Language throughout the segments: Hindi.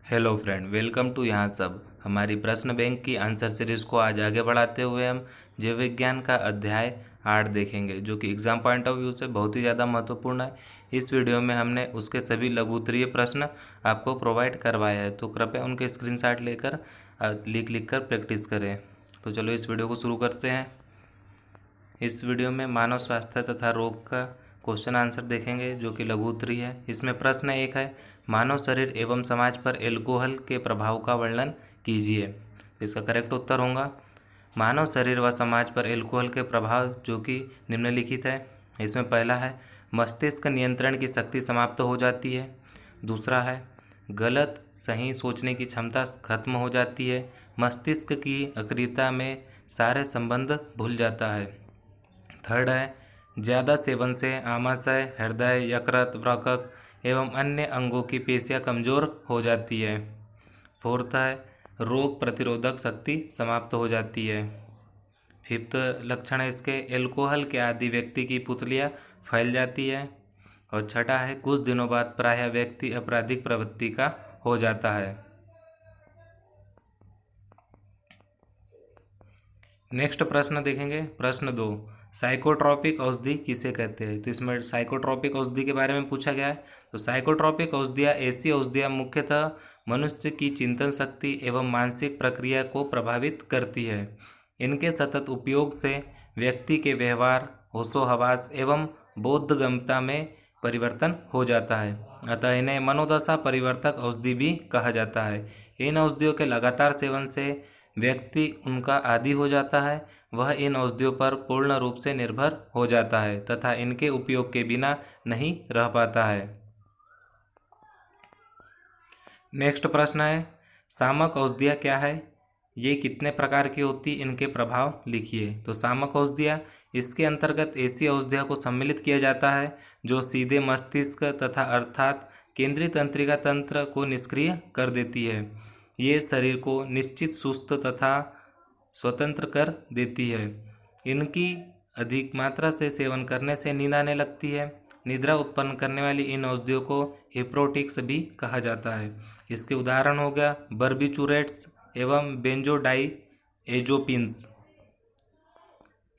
हेलो फ्रेंड, वेलकम टू यहाँ सब। हमारी प्रश्न बैंक की आंसर सीरीज को आज आगे बढ़ाते हुए हम जीव विज्ञान का अध्याय 8 देखेंगे, जो कि एग्जाम पॉइंट ऑफ व्यू से बहुत ही ज़्यादा महत्वपूर्ण है। इस वीडियो में हमने उसके सभी लघु उत्तरीय प्रश्न आपको प्रोवाइड करवाया है, तो कृपया उनके स्क्रीनशॉट लेकर लिख कर प्रैक्टिस करें। तो चलो इस वीडियो को शुरू करते हैं। इस वीडियो में मानव स्वास्थ्य तथा रोग का क्वेश्चन आंसर देखेंगे, जो कि लघु उत्तरीय है। इसमें प्रश्न एक है, मानव शरीर एवं समाज पर एल्कोहल के प्रभाव का वर्णन कीजिए। इसका करेक्ट उत्तर होगा मानव शरीर व समाज पर एल्कोहल के प्रभाव, जो कि निम्नलिखित है। इसमें पहला है, मस्तिष्क नियंत्रण की शक्ति समाप्त हो जाती है। दूसरा है, गलत सही सोचने की क्षमता खत्म हो जाती है। मस्तिष्क की अक्रियता में सारे संबंध भूल जाता है। थर्ड है, ज़्यादा सेवन से आमाशय, हृदय, यकृत, वृक्क एवं अन्य अंगों की पेशियां कमज़ोर हो जाती है। फोर्थ है, रोग प्रतिरोधक शक्ति समाप्त हो जाती है। फिफ्थ लक्षण है इसके, एल्कोहल के आदि व्यक्ति की पुतलियां फैल जाती है। और छठा है, कुछ दिनों बाद प्रायः व्यक्ति आपराधिक प्रवृत्ति का हो जाता है। नेक्स्ट प्रश्न देखेंगे, प्रश्न 2, साइकोट्रॉपिक औषधि किसे कहते हैं। तो इसमें साइकोट्रॉपिक औषधि के बारे में पूछा गया है। तो साइकोट्रॉपिक औषधियाँ ऐसी औषधियाँ मुख्यतः मनुष्य की चिंतन शक्ति एवं मानसिक प्रक्रिया को प्रभावित करती है। इनके सतत उपयोग से व्यक्ति के व्यवहार, होशोहवास एवं बोधगम्यता में परिवर्तन हो जाता है। अतः इन्हें मनोदशा परिवर्तक औषधि भी कहा जाता है। इन औषधियों के लगातार सेवन से व्यक्ति उनका आदी हो जाता है। वह इन औषधियों पर पूर्ण रूप से निर्भर हो जाता है तथा इनके उपयोग के बिना नहीं रह पाता है। नेक्स्ट प्रश्न है, सामक औषधियाँ क्या है, ये कितने प्रकार की होती, इनके प्रभाव लिखिए। तो सामक औषधियाँ, इसके अंतर्गत ऐसी औषधियों को सम्मिलित किया जाता है जो सीधे मस्तिष्क तथा अर्थात केंद्रीय तंत्रिका तंत्र को निष्क्रिय कर देती है। ये शरीर को निश्चित सुस्त तथा स्वतंत्र कर देती है। इनकी अधिक मात्रा से सेवन करने से नींद आने लगती है। निद्रा उत्पन्न करने वाली इन औषधियों को हिप्नोटिक्स भी कहा जाता है। इसके उदाहरण हो गया बर्बिचुरेट्स एवं बेंजोडाइएज़ोपिन्स।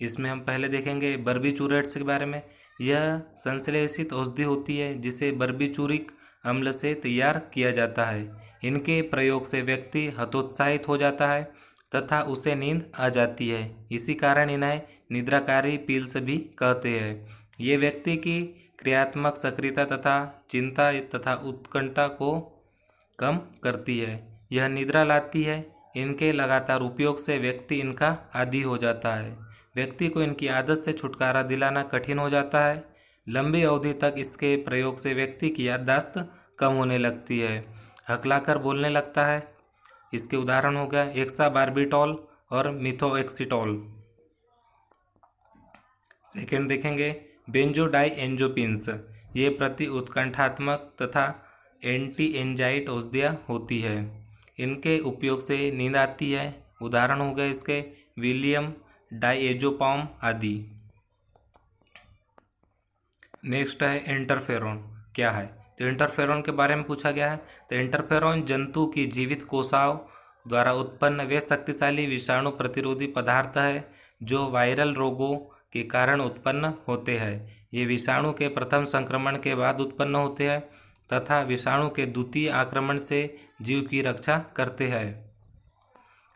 इसमें हम पहले देखेंगे बर्बिचुरेट्स के बारे में। यह संश्लेषित औषधि होती है जिसे बर्बिचुरिक अम्ल से तैयार किया जाता है। इनके प्रयोग से व्यक्ति हतोत्साहित हो जाता है तथा उसे नींद आ जाती है। इसी कारण इन्हें निद्राकारी पिल्स भी कहते हैं। ये व्यक्ति की क्रियात्मक सक्रियता तथा चिंता तथा उत्कंठा को कम करती है। यह निद्रा लाती है। इनके लगातार उपयोग से व्यक्ति इनका आदी हो जाता है। व्यक्ति को इनकी आदत से छुटकारा दिलाना कठिन हो जाता है। लंबी अवधि तक इसके प्रयोग से व्यक्ति की याददाश्त कम होने लगती है, हकलाकर बोलने लगता है। इसके उदाहरण हो गया एक्साबार्बिटोल और मिथोएक्सिटोल। सेकेंड देखेंगे बेंजोडाइएज़ोपिन्स। ये प्रति उत्कंठात्मक तथा एंटी एंजाइटी औषधियाँ होती है। इनके उपयोग से नींद आती है। उदाहरण हो गए इसके विलियम डाइएज़ोपाम आदि। नेक्स्ट है इंटरफेरॉन क्या है। तो इंटरफेरॉन के बारे में पूछा गया है। तो इंटरफेरॉन जंतु की जीवित कोशिकाओं द्वारा उत्पन्न वे शक्तिशाली विषाणु प्रतिरोधी पदार्थ है जो वायरल रोगों के कारण उत्पन्न होते हैं। ये विषाणु के प्रथम संक्रमण के बाद उत्पन्न होते हैं तथा विषाणु के द्वितीय आक्रमण से जीव की रक्षा करते हैं।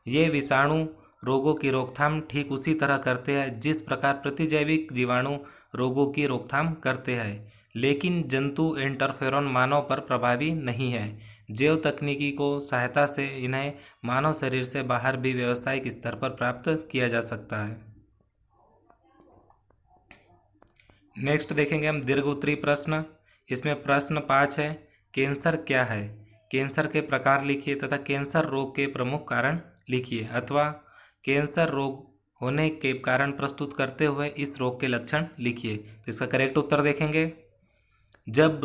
ये विषाणु रोगों की रोकथाम ठीक उसी तरह करते हैं जिस प्रकार प्रतिजैविक जीवाणु रोगों की रोकथाम करते हैं, लेकिन जंतु इंटरफेरॉन मानव पर प्रभावी नहीं है। जैव तकनीकी को सहायता से इन्हें मानव शरीर से बाहर भी व्यावसायिक स्तर पर प्राप्त किया जा सकता है। नेक्स्ट देखेंगे हम दीर्घ उत्तरीय प्रश्न। इसमें प्रश्न 5 है, कैंसर क्या है। कैंसर के प्रकार लिखिए तथा कैंसर रोग के प्रमुख कारण लिखिए, अथवा कैंसर रोग होने के कारण प्रस्तुत करते हुए इस रोग के लक्षण लिखिए। तो इसका करेक्ट उत्तर देखेंगे, जब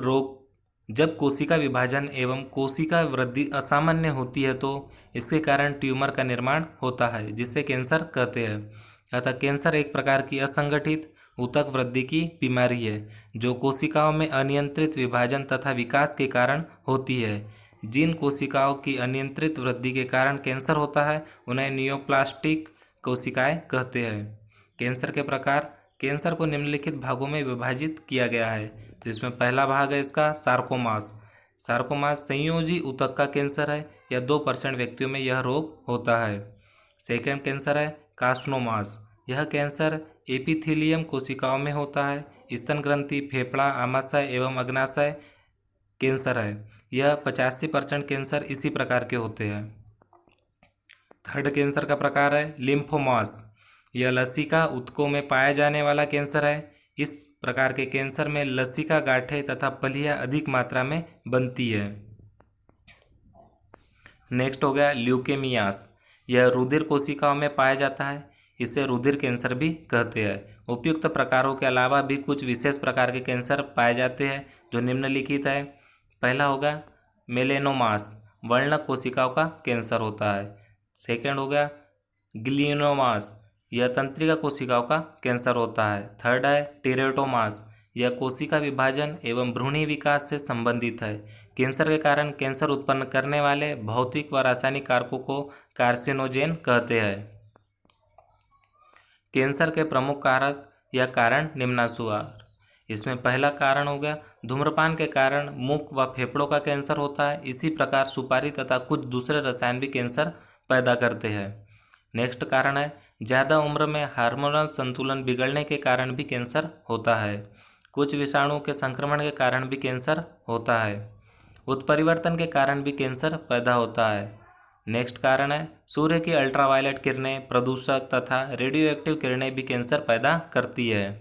कोशिका विभाजन एवं कोशिका वृद्धि असामान्य होती है तो इसके कारण ट्यूमर का निर्माण होता है, जिसे कैंसर कहते हैं। अतः कैंसर एक प्रकार की असंगठित ऊतक वृद्धि की बीमारी है जो कोशिकाओं में अनियंत्रित विभाजन तथा विकास के कारण होती है। जिन कोशिकाओं की अनियंत्रित वृद्धि के कारण कैंसर होता है उन्हें नियोप्लास्टिक कोशिकाएं कहते हैं। कैंसर के प्रकार, कैंसर को निम्नलिखित भागों में विभाजित किया गया है। जिसमें पहला भाग है इसका सार्कोमास। सार्कोमास संयोजी ऊतक का कैंसर है या 2% व्यक्तियों में यह रोग होता है। सेकेंड कैंसर है कार्सिनोमास। यह कैंसर एपिथेलियम कोशिकाओं में होता है। स्तन ग्रंथि, फेफड़ा, आमाशय एवं अग्नाशय कैंसर है। यह 85% कैंसर इसी प्रकार के होते हैं। थर्ड कैंसर का प्रकार है लिम्फोमास। यह लसिका ऊतकों में पाया जाने वाला कैंसर है। इस प्रकार के कैंसर में लसिका गांठें तथा पलियां अधिक मात्रा में बनती है। नेक्स्ट हो गया ल्यूकेमियास। यह रुधिर कोशिकाओं में पाया जाता है। इसे रुधिर कैंसर भी कहते हैं। उपयुक्त प्रकारों के अलावा भी कुछ विशेष प्रकार के कैंसर पाए जाते हैं जो निम्नलिखित है। पहला होगा मेलेनोमास, वर्णक कोशिकाओं का कैंसर होता है। सेकेंड हो गया ग्लियोनोमास, यह तंत्रिका कोशिकाओं का कैंसर होता है। थर्ड है टेरेटोमास, यह कोशिका विभाजन एवं भ्रूणी विकास से संबंधित है। कैंसर के कारण कैंसर उत्पन्न करने वाले भौतिक व रासायनिक कारकों को कार्सिनोजेन कहते हैं। कैंसर के प्रमुख कारक या कारण निम्नानुसार। इसमें पहला कारण हो गया धूम्रपान के कारण मुख व फेफड़ों का कैंसर होता है। इसी प्रकार सुपारी तथा कुछ दूसरे रसायन भी कैंसर पैदा करते हैं। नेक्स्ट कारण है ज़्यादा उम्र में हार्मोनल संतुलन बिगड़ने के कारण भी कैंसर होता है। कुछ विषाणुओं के संक्रमण के कारण भी कैंसर होता है। उत्परिवर्तन के कारण भी कैंसर पैदा होता है। नेक्स्ट कारण है सूर्य की अल्ट्रावायलेट किरणें, प्रदूषक तथा रेडियो एक्टिव किरणें भी कैंसर पैदा करती है।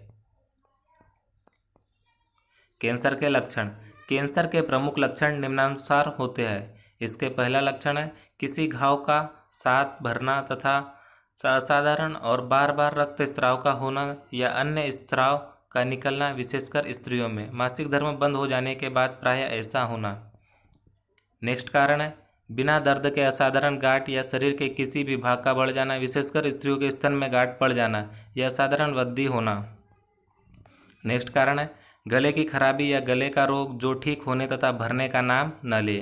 कैंसर के लक्षण। कैंसर के प्रमुख लक्षण निम्नानुसार होते हैं। इसके पहला लक्षण है किसी घाव का साथ भरना तथा असाधारण और बार बार रक्त स्राव का होना या अन्य स्राव का निकलना, विशेषकर स्त्रियों में मासिक धर्म बंद हो जाने के बाद प्रायः ऐसा होना। नेक्स्ट कारण है बिना दर्द के असाधारण गांठ या शरीर के किसी भी भाग का बढ़ जाना, विशेषकर स्त्रियों के स्तन में गांठ पड़ जाना या असाधारण वृद्धि होना। नेक्स्ट कारण है गले की खराबी या गले का रोग जो ठीक होने तथा भरने का नाम न ले।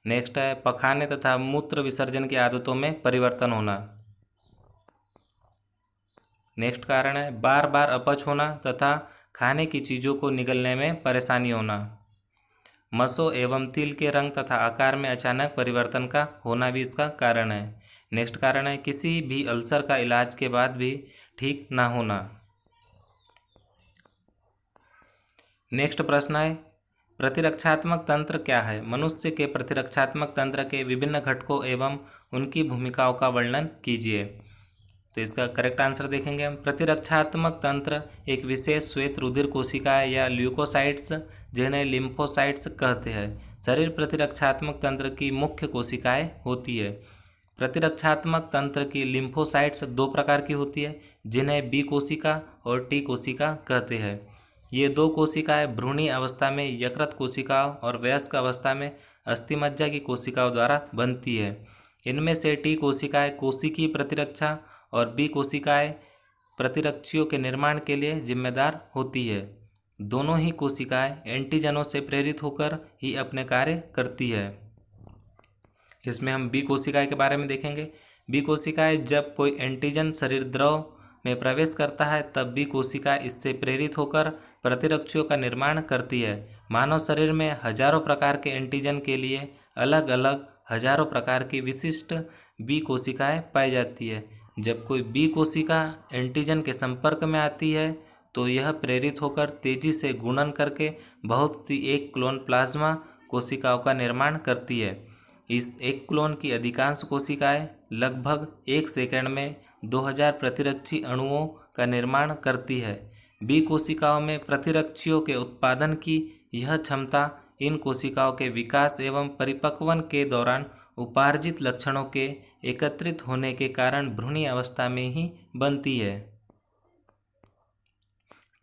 नेक्स्ट है पखाने तथा मूत्र विसर्जन की आदतों में परिवर्तन होना। नेक्स्ट कारण है बार बार अपच होना तथा खाने की चीज़ों को निगलने में परेशानी होना। मसों एवं तिल के रंग तथा आकार में अचानक परिवर्तन का होना भी इसका कारण है। नेक्स्ट कारण है किसी भी अल्सर का इलाज के बाद भी ठीक ना होना। नेक्स्ट प्रश्न है प्रतिरक्षात्मक तंत्र क्या है? मनुष्य के प्रतिरक्षात्मक तंत्र के विभिन्न घटकों एवं उनकी भूमिकाओं का वर्णन कीजिए। तो इसका करेक्ट आंसर देखेंगे हम। प्रतिरक्षात्मक तंत्र एक विशेष श्वेत रुधिर कोशिकाएं या ल्यूकोसाइट्स जिन्हें लिम्फोसाइट्स कहते हैं, शरीर प्रतिरक्षात्मक तंत्र की मुख्य कोशिकाएं होती है। प्रतिरक्षात्मक तंत्र की लिम्फोसाइट्स दो प्रकार की होती है जिन्हें बी कोशिका और टी कोशिका कहते हैं। ये दो कोशिकाएं भ्रूणी अवस्था में यकृत कोशिकाओं और वयस्क अवस्था में अस्थिमज्जा की कोशिकाओं द्वारा बनती है। इनमें से टी कोशिकाएं कोशिकीय प्रतिरक्षा और बी कोशिकाएं प्रतिरक्षियों के निर्माण के लिए जिम्मेदार होती है। दोनों ही कोशिकाएं एंटीजनों से प्रेरित होकर ही अपने कार्य करती है। इसमें हम बी कोशिकाएं के बारे में देखेंगे। बी कोशिकाएं जब कोई एंटीजन शरीर द्रव में प्रवेश करता है तब बी कोशिका इससे प्रेरित होकर प्रतिरक्षियों का निर्माण करती है। मानव शरीर में हजारों प्रकार के एंटीजन के लिए अलग अलग हजारों प्रकार की विशिष्ट बी कोशिकाएं पाई जाती है। जब कोई बी कोशिका एंटीजन के संपर्क में आती है तो यह प्रेरित होकर तेजी से गुणन करके बहुत सी एक क्लोन प्लाज्मा कोशिकाओं का निर्माण करती है। इस एक क्लोन की अधिकांश कोशिकाएं लगभग 1 सेकंड में 2000 प्रतिरक्षी अणुओं का निर्माण करती है। बी कोशिकाओं में प्रतिरक्षियों के उत्पादन की यह क्षमता इन कोशिकाओं के विकास एवं परिपक्वन के दौरान उपार्जित लक्षणों के एकत्रित होने के कारण भ्रूणी अवस्था में ही बनती है।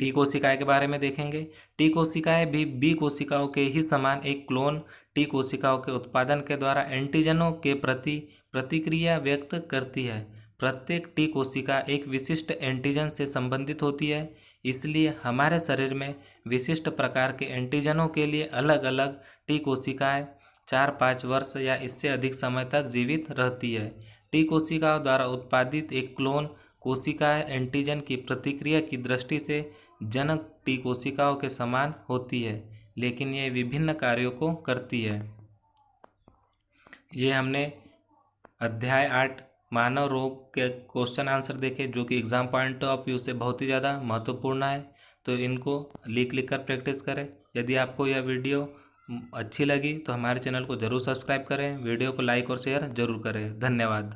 टी कोशिकाएं के बारे में देखेंगे। टी कोशिकाएं भी बी कोशिकाओं के ही समान एक क्लोन टी कोशिकाओं के उत्पादन के द्वारा एंटीजनों के प्रति प्रतिक्रिया व्यक्त करती है। प्रत्येक टी कोशिका एक विशिष्ट एंटीजन से संबंधित होती है, इसलिए हमारे शरीर में विशिष्ट प्रकार के एंटीजनों के लिए अलग अलग टी कोशिकाएं 4-5 वर्ष या इससे अधिक समय तक जीवित रहती है। टी कोशिकाओं द्वारा उत्पादित एक क्लोन कोशिका एंटीजन की प्रतिक्रिया की दृष्टि से जनक टी कोशिकाओं के समान होती है, लेकिन ये विभिन्न कार्यों को करती है। ये हमने अध्याय 8 मानव रोग के क्वेश्चन आंसर देखे, जो कि एग्जाम पॉइंट ऑफ व्यू से बहुत ही ज़्यादा महत्वपूर्ण है। तो इनको लिख कर प्रैक्टिस करें। यदि आपको यह वीडियो अच्छी लगी तो हमारे चैनल को ज़रूर सब्सक्राइब करें, वीडियो को लाइक और शेयर ज़रूर करें। धन्यवाद।